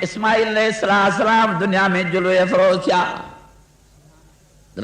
اسماعیل علیہ السلام دنیا میں جلوے افروز تھیا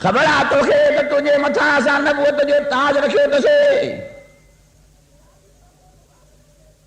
خبر آ توکي ته تنهنجي مٿان اسان نبوت جو تاج رکيو تسي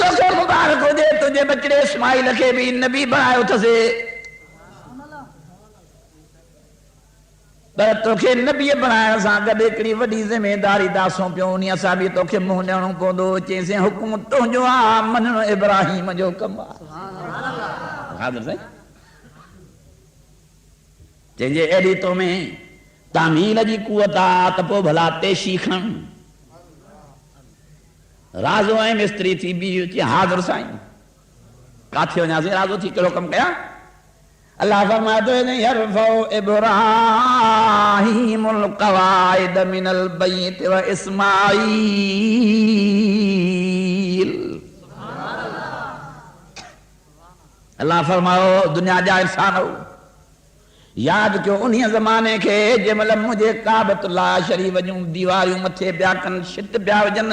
توکي مبارڪ هجي تنهنجي بچڙي اسماعيل کي بھی نبي بڻايو تسي پر توکي نبي بڻائڻ سان گڏ هڪڙي وڏي ذميداري داسون پيو ان اسان بھی توکي منهن ڏيڻو پوندو چيسين حڪم تنهنجو آ منڻو ابراهيم جو ڪم آ حاضر سائين جنهنجي اهڙي تو ۾ تعميل جي قوت آ ته پوءِ ڀلا تيشي کڻ رازو ۽ مستري ٿي بيهو چي حاضر سائين ڪاٿي وڃاسين رازو ٿي ڪهڙو ڪم ڪيا اللہ فرماتے ہیں يرفع ابراہیم القواعد من البيت واسماعیل اللہ فرماؤ دنیا جا انسان ہو یاد کیوں انہی زمانے کے جمل مجھے کعبۃ اللہ شریف جوں دیواریوں متھے بیا کن شت بیا وجن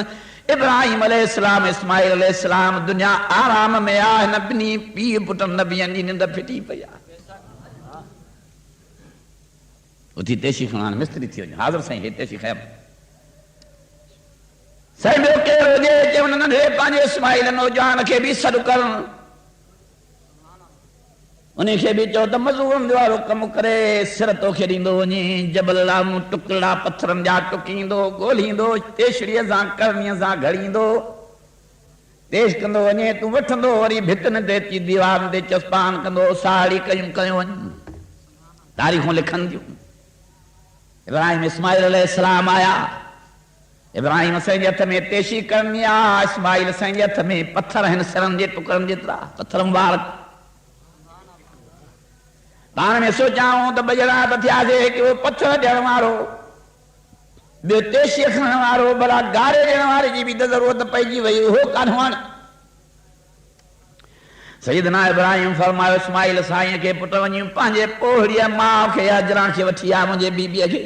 ابراہیم علیہ السلام اسماعیل علیہ السلام دنیا آرام میں آہ نبنی پی پٹن نبیان جی نند پھٹی پیا اتھی تیشی خنان مستری تھی وجہ حاضر سائیں ہے تیشی خیب سائیں بیو کیر ہو جے کہ انہوں نے پانچے اسماعیل نوجوان کے بھی سڑ کر انہیں کے بھی چوتا مزورن دیوارو کم کرے سرطو کھیڑیں دو انہیں جبل لام ٹکڑا پتھرن جا ٹکیں دو گولیں دو تیشڑی ازاں کرنی ازاں گھڑیں دو تیش کندو انہیں تو وٹھن دو وری بھتن دیتی دیوار دے چسپان کندو ساڑی کیوں کیوں تاریخوں لکھن دیوں ابراہیم اسماعیل علیہ السلام آیا ابراہیم سائیں ہتھ میں تیشی کرنی آ اسماعیل سائیں ہتھ میں پتھر ہن سرن جے ٹکرن جترا پتھر مبارک پان میں سوچاؤں تو بجڑا بتھیا سے کہ وہ پتھر ڈیڑ مارو بے تیشی کھڑن وارو بلا گارے ڈیڑ وارے جی بھی ضرورت پئی وئی ہو کانوان سیدنا ابراہیم فرمایا اسماعیل سائیں کے پٹ ونجو پانجے پوہڑیا ماں کے اجران سے وٹھیا مجھے بی بی کے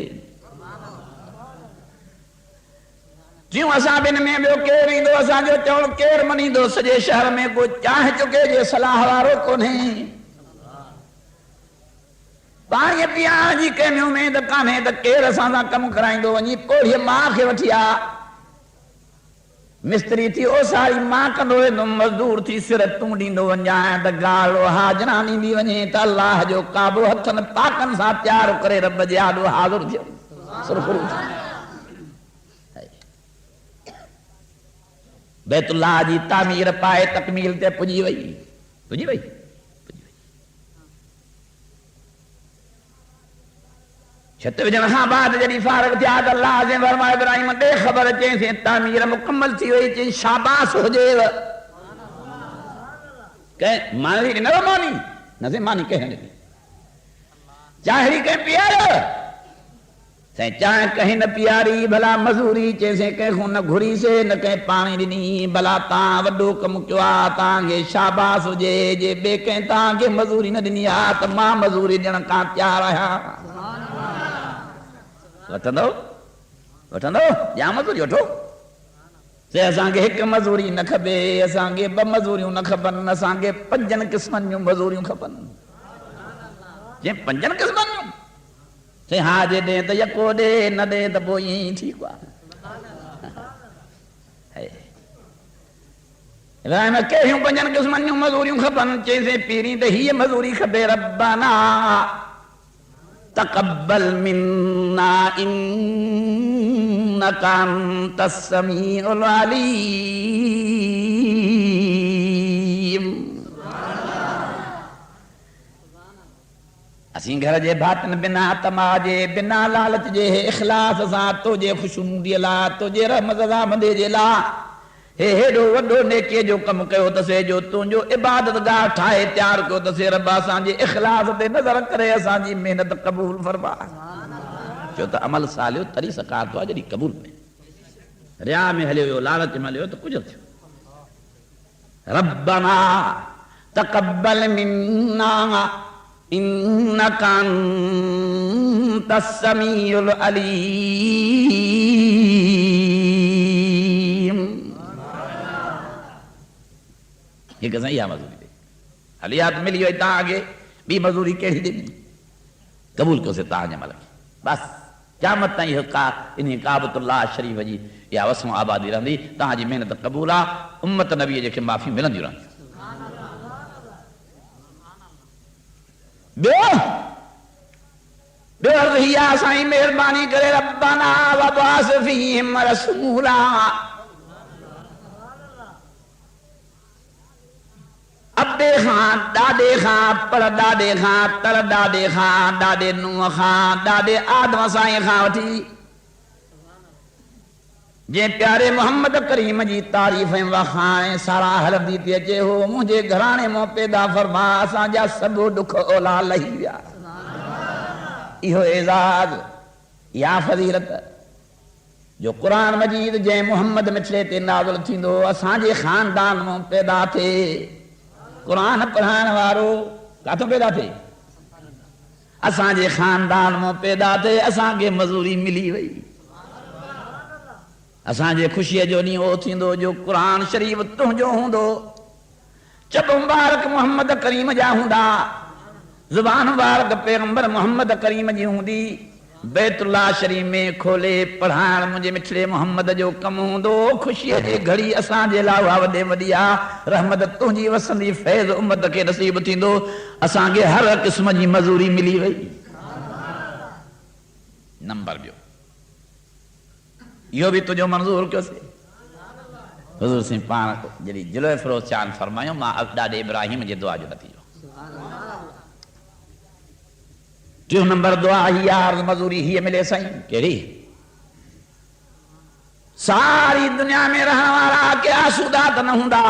جیوں اساں بن میں بیو کیر ایندو اساں جو چون کیر منی دو سجے شہر میں کو چاہ چکے جے صلاح وارو کونے پانی پیا جی کمیوں میں د کانے د کیر اساں دا کم کرائیندو ونی پوہڑیا ماں کے وٹھیا مستری تھی او ساری ماں کندوے نو مزدور تھی سرت توں ڈیندو ونجائیں تے گالو حاجرانی دی ونے تے اللہ جو قابو ہتھن پاکن سا تیار کرے رب جے آلو حاضر تھیو سرخرو بیت اللہ جی تعمیر پائے تکمیل تے پجی وئی چھت وجن خان بعد جڑی فارغ تھیا تے اللہ عزیز فرمایا ابراہیم دے خبر چیں سے تعمیر مکمل تھی ہوئی چیں شاباس ہو جے کہ مانی نہ مانی نہ سے مانی کہنے لگی چاہری کہ پیار سے چاہ کہیں نہ پیاری بھلا مزوری چیسے کہ خون نہ گھری سے نہ کہ پانی دنی بھلا تاں وڈو کم کیوا تاں گے شاباس ہو جے جے بے کہ تاں گے مزوری نہ دنی آت ماں مزوری دن کا تیار آیا وٹھندو یا مزوری وٹھو سے اساں کے ایک مزوری نہ کھبے اساں کے ب مزوریوں نہ کھبن اساں کے پنجن قسمن جو مزوریوں کھبن جے پنجن قسمن سے ہاں جے دے تو یکو دے نہ دے تو پوئی ٹھیک وا ابراہیم کہیوں پنجن قسمن جو مزوریوں کھبن چیسے پیری تے ہی مزوری کھبے ربنا تقبل منا انك انت السميع العليم اسیں گھر جے بھاتن بنا تما جے بنا لالچ جے اخلاص سان تو جے خوشنودی لا تو جے رحمت رحمت جے لا ہیڈو وڈو نیکی جو کم کیو تسے جو تنجو عبادت گاہ ٹھائے تیار کیو تسے رب اساں جے اخلاص تے نظر کرے اساں جی محنت قبول فرما جو تو عمل سالیو تری سکار تو جڑی قبول میں ریا میں ہلیو لالچ میں ہلیو تو کچھ تھیو ربنا تقبل منا انك انت السمیع العلیم. یہ کہاں یہ مزوری دے حلیات ملی ہوئی تا آگے بھی مزوری کیڑی دے قبول کو سے تاں جمع لگی بس قیامت تائیں انہیں کعبۃ اللہ شریف جی یا وسم آبادی رہندی تاں جی محنت قبول آ امت نبی جے کے معافی ملندی رہندی. بیو رہیا سائیں مہربانی کرے ربنا وبعث فیہم رسولا. ابے خان ڈاڈے خان پر ڈاڈے خان تر ڈاڈے خان ڈاڈے نوح خان ڈاڈے آدم سائیں خان وٹھی جے پیارے محمد کریم جی تعریفیں وخائیں سارا حلف دی تے اچے ہو مجھے گھرانے موں پیدا فرما اساں جا سب دکھ اولا لہی ویا. ایہو اعزاز یا فضیلت جو قرآن مجید جے محمد مچھلے تے نازل تھیندو اساں جے خاندان موں پیدا تھے. قرآن پڑھان وارو کاتوں پیدا تھے اساں جے خاندان موں پیدا تھے. اساں کے مزوری ملی وئی اساں جے خوشی جو نہیں ہو تھیندو جو قرآن شریف تنجو ہوندو چپ مبارک محمد کریم جا ہوندا زبان مبارک پیغمبر محمد کریم جی ہوندی بیت اللہ شریف میں کھولے پڑھان مجھے مٹھڑے محمد جو کم ہوندو خوشی جے گھڑی اساں جے لاوا وڈے وڈیا رحمت تنجی وسندی فیض امت کے نصیب تھیندو. اساں کے ہر قسم جی مزوری ملی وئی. نمبر بیو یہ بھی تجھو منظور کیوں سے حضور سے پان جڑی جلوے فروز چاند فرمایو ماں ڈاڈے ابراہیم جے دعا جو نتیجو. ٹیوں نمبر دعا ہی عرض مزوری ہی ملے سائیں کیڑی ساری دنیا میں رہنے والا کہ آسودہ تو نہ ہوندا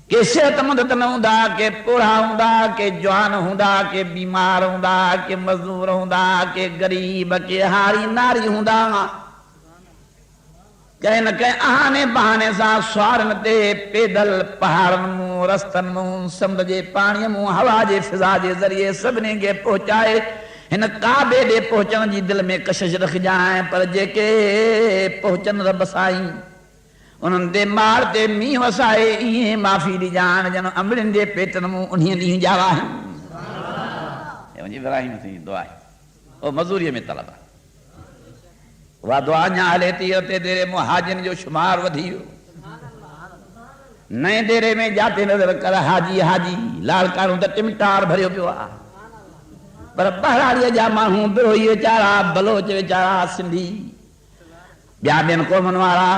کہ صحت مند تو نہ ہوندا کہ پوڑا ہوندا کہ جوان ہوندا کہ بیمار ہوندا کہ مزدور ہوندا کہ غریب کہ ہاری ناری ہوندا کہیں نہ کہیں آنے بہانے سا سوارن تے پیدل پہاڑن موں رستن موں سمندھ جے پانی موں ہوا جے فضا جے ذریعے سبنے کے پہنچائے ہن کعبے دے پہنچن جی دل میں کشش رکھ جائیں پر جے کے پہنچن رب سائیں انہوں دے مار تے می وسائے یہ معافی دی جان جنو امرن دے پیٹن موں انہیں دی جاوا ہیں. یہ مجھے ابراہیم سے دعا ہے وہ مزوری میں طلبہ وہ دعا نیا لیتی ہوتے دیرے مہاجن جو شمار ودھیو نئے دیرے میں جاتے نظر کر حاجی حاجی لال کاروں تا ٹمٹار بھریو پیوا پر بہراڑی جا ماہوں بروئی وچارا بلوچ وچارا سندھی بیا بین کو منوارا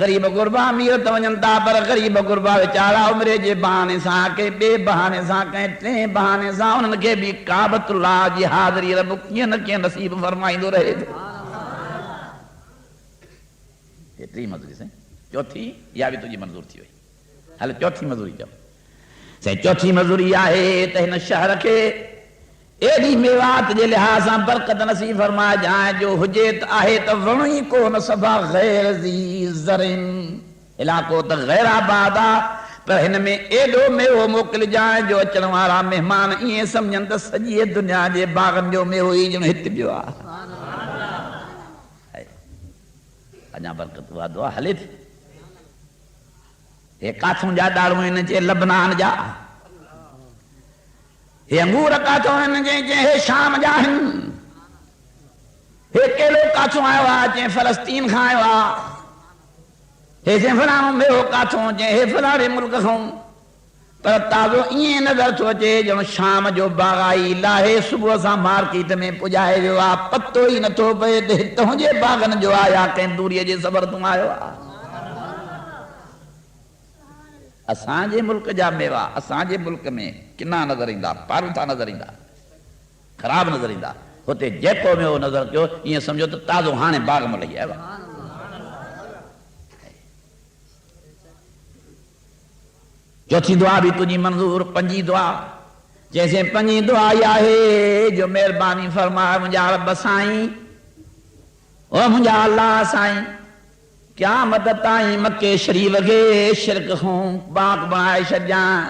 غریب غربا میر تو ونجنتا پر غریب غربا وچارا عمرے جے بہانے ساں کے بے بہانے ساں کے ٹیں بہانے ساں انہوں کے بھی کعبۃ اللہ جی حاضری رب کیا نہ کیا نصیب فرمائی دو رہے تھے. یہ تری مزوری سے چوتھی یا بھی تجھے منظور تھی ہوئی حال چوتھی مزوری جب سے چوتھی مزوری آئے تہن شہر کے ایڈی میوات جے لحاظاں برکت نصیب فرما جائیں جو حجیت آئے تو ونوی کو نصبہ غیر ذی زرن علاقوں تک غیر آبادا پر ہن میں ایڈو میں وہ موکل جائیں جو اچنوارا مہمان یہ سمجھن تا سجی دنیا جے باغن جو میں ہوئی جو ہت بیو آ اجاں برکت ہوا دعا حلی تھی یہ کاتھوں جا ڈاڑوں انہیں چے لبنان جا یہ انگور کاتھوں انہیں چے شام جا ہن یہ کیلو کاتھوں آئے وا چے فلسطین کھائے وا یہ چے فلانوں میں ہو کاتھوں چے فلانے ملک کھوں پر تازو این نظر سوچے جنو شام جو باغائی لاہے صبح سا مارکیٹ میں پجائے جو آ پتو ہی نہ تو پہ دہتوں جے باغن جو آیا کہیں دوری جے صبر تم آئے وا اسان جے ملک جا میوا اسان جے ملک میں کنا نظر ایندا پارتا نظر ایندا خراب نظر ایندا ہوتے جیکو میں وہ نظر کیوں یہ سمجھو تو تازو ہانے باغ میں لئی ہے وا چوتھی دعا بھی تجھی منظور پنجی دعا جیسے پنجی دعا یا ہے جو مہربانی فرمائے مجھا رب سائیں او مجھا اللہ سائیں کیا مدد آئیں مکہ شریف کے شرک ہوں باق بنائے شجائیں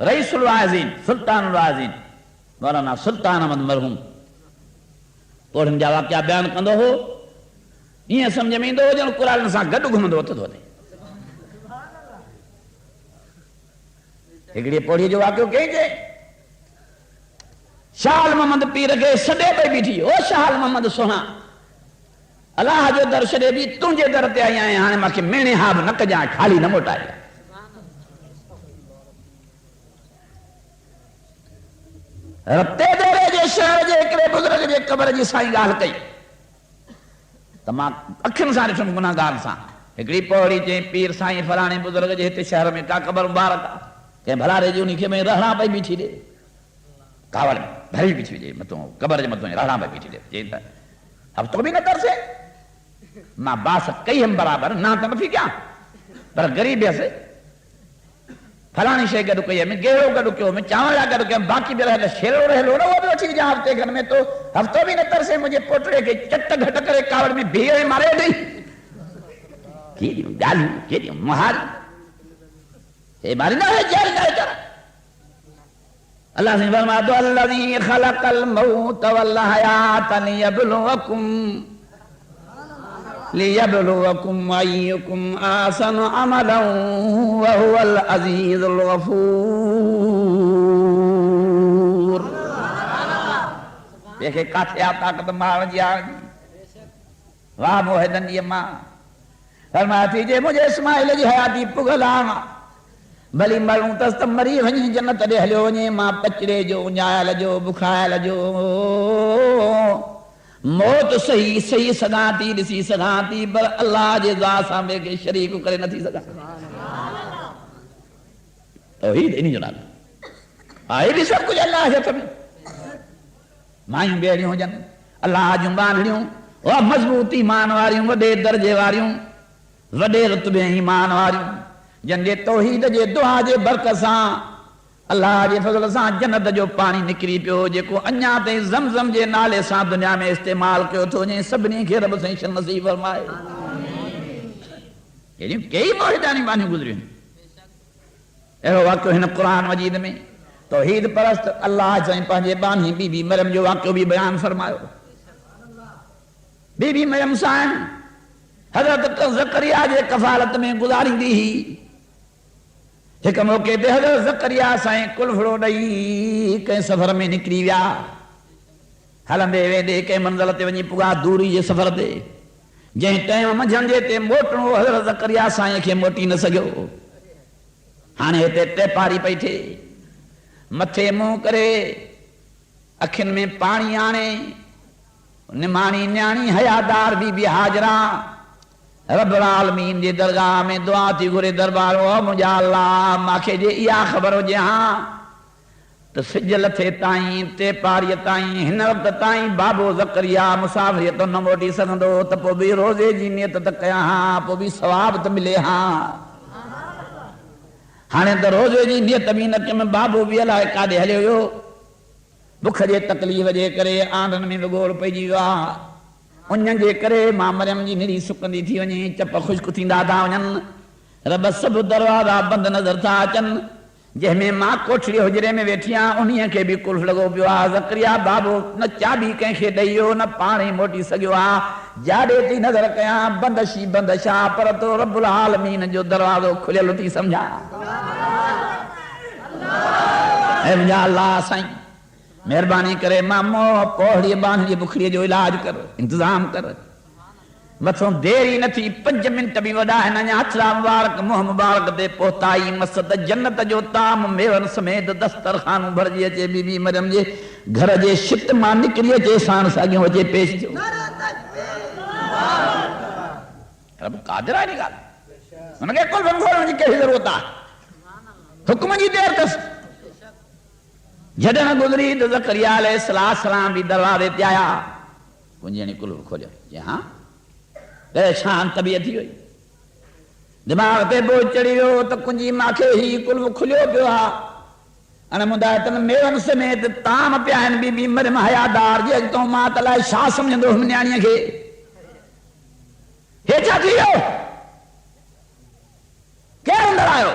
رئیس الواعظین سلطان الواعظین مولانا سلطان احمد مرحوم پوڑن جا واقعہ بیان کندو ہو یہ سمجھ میں اندو ہو جن قرآن سان گڈ گھمندو تو دے ایکڑی پوڑی جو واقعہ کہیں جے شاہ محمد پیر کے سڈے پہ بیٹھی او شاہ محمد سونا اللہ جو در شدے بھی تجھے در تے آئی آئے ہاں ماں کے مینے ہاب نہ کجا خالی نہ موٹائے رتے دورے جے شہر جے اکڑے بزرگ جے قبر جی سائیں گال کئی تمام اکھن سان ڈٹھم گناہگار سان ہکڑی پوڑی چے پیر سائیں فلانے بزرگ جے ہتے شہر میں کا قبر مبارک کہ بھلا رے جی انہی کے میں رہنا پئی بیٹھی دے کاول میں بھری بیٹھی دے متوں قبر جے متوں رہنا پئی بیٹھی دے جے اب تو بھی نہ کر سے ماں باس کئی ہم برابر نہ تو نفی کیا پر غریب ہے فلانی شے گڈ کئی میں گیڑو گڈ کیو میں چاولا گڈ کیو باقی بھی رہے شیرو رہے لوڑا وہ بھی اٹھی جا ہفتے گھر میں تو ہفتوں بھی نہ تر سے مجھے پوٹڑے کے چٹ گھٹ کرے کاوڑ میں بھیڑے مارے نہیں کی دیوں گالوں کی دیوں مہار یہ باری نہ ہے جاری نہ ہے چرا اللہ سے فرما دو الذی خلق الموت والحیات لیبلوکم ایکم احسن عملا وهو العزیز الغفور دیکھے کاتھے آتا قدم مار جی آگی واہ موہدن یہ ماں فرمایا تھی جے مجھے اسماعیل جی حیاتی پگلانا بلی مروں تست مری ونی جنت دے ہلیو ونی ماں پچڑے جو نجائل جو بکھائل جو موت صحیح صحیح سگاتی دسی سگاتی پر اللہ جے ذات سامنے کے شریک کرے نہ تھی سگا توحید نہیں جناب آئے بھی سب کچھ اللہ ہے تمہیں مائیں بیڑیوں جن اللہ جوں بانڑیوں اور مضبوط ایمان واریوں وڈے درجے واریوں وڈے رتبے ایمان واریوں جن جے توحید جے دعا جے برکت سان اللہ جے فضل سان جنت جو پانی نکری پیو جے کو انیا تے زمزم جے نالے سان دنیا میں استعمال کیو تو جے سبنی کے رب سے نصیب فرمائے یہ کئی موحدانی بانی گزری اے واقعہ ہن قرآن مجید میں توحید پرست اللہ سے پنجے بانی بی بی مریم جو واقعہ بھی بیان فرمایا بی بی مریم سائن حضرت زکریا جے کفالت میں گزاری دی ایک موقع تے حضرت زکریا سائیں کل پھڑو ڈئی کہیں سفر میں نکری ویا ہلندے ویندے کہیں منزل تے ونجی پگا دوری جے سفر تے جہیں ٹائم منجھن جے تے موٹنو حضرت زکریا سائیں کے موٹی نہ سگیو ہانے تے ٹے پاری پئی تھے متھے منہ کرے اکھن میں پانی آنے نمانی نیانی حیادار بی بی حاجرہ رب العالمین جے درگاہ میں دعا تھی گرے دربار او مجھا اللہ ماکھے جے یا خبر ہو جے ہاں تو سجل تھے تائیں تے پاری تائیں ہن وقت تائیں بابو زکریا مسافر تو نہ موٹی سکندو تو پو بھی روزے جی نیت تک کیا ہاں پو بھی ثواب تو ملے ہاں ہانے تو روزے جی نیت بھی نہ کہ میں بابو بھی اللہ کا دے ہلے ہو بکھ جے تکلیف جے کرے آنڈن میں بگوڑ پئی جی وا انجن جے کرے ماں مریم جی نری سکندی تھی ونجی چپ خشک تھیندا تھا ونجن رب سب دروازہ بند نظر تھا اچن جہ میں ماں کوٹھڑی حجرے میں بیٹھیاں انہی کے بھی کلف لگو پیو زکریا بابو نہ چابی کہیں ڈئیو نہ پانی موٹی سگیو جاڑے تھی نظر کیا بندشی بندشا پر تو رب العالمین جو دروازو کھلیل تھی سمجھا اے مجھا اللہ سائیں مہربانی کرے مامو پوڑی بانجی بکھڑی جو علاج کر انتظام کر مطلب دیری نہ تھی 5 منٹ بھی وڈا ہے نہ اچھلا مبارک موہ مبارک دے پہتائی مسد جنت جو تام میون سمیت دسترخانو بھرجی اچے بی بی مریم جے گھر جے شت ماں نکری اچے سان ساگیوں اچے پیش جو رب قادر آئی نگال انہوں نے کل بنگور مجھے کہی ضرورت آ حکم جی دیر کس جدن گزری تو زکریا علیہ السلام بھی دروازے تے آیا کنجی نے کل کھولیا جی ہاں پریشان طبیعت ہی ہوئی دماغ تے بوجھ چڑھی ہو تو کنجی ماکھے ہی کل کھلیو پیو انا مدایتن میون سمیت تام پیائن بی بی مریم حیادار جی تو ماں تلائے شاہ سمجھندو ہم نیانیاں کے ہیچا کیو کیا اندر آئو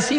80